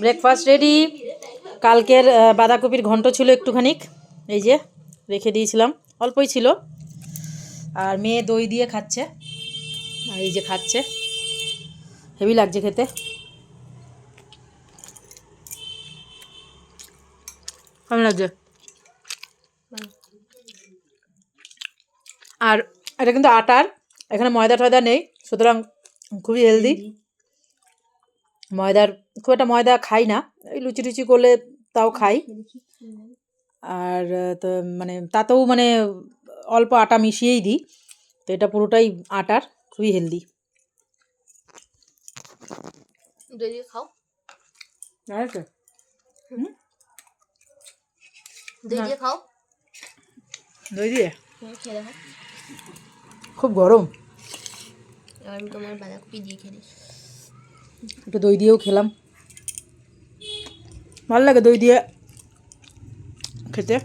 Breakfast ready. কালকের বাঁধাকপির ঘন্ট ছিল একটুখানি, এই যে রেখে দিয়েছিলাম, অল্পই ছিল। আর মেয়ে দই দিয়ে খাচ্ছে, আর এই যে খাচ্ছে, হেভি লাগছে খেতে। কেমন লাগছে? আর এটা কিন্তু আটার, এখানে ময়দা টয়দা নেই, সুতরাং খুবই হেলদি। ময়দার খুব একটা ময়দা খাই না, এই লুচি টুচি করলে তাও খাই। আর তো মানে তাতেও মানে অল্প আটা মিশিয়েই দিই, তো এটা পুরোটাই আটার, খুবই হেলদি। দই দিয়ে খাও, দই দিয়ে খাও, দই দিয়ে খেয়ে দেখো। খুব গরম, এবার আমি তোমার বাঁধাকপি দিয়ে খেলি। একটু দই দিয়েও খেলাম, ভালো লাগে দই দিয়ে খেতে।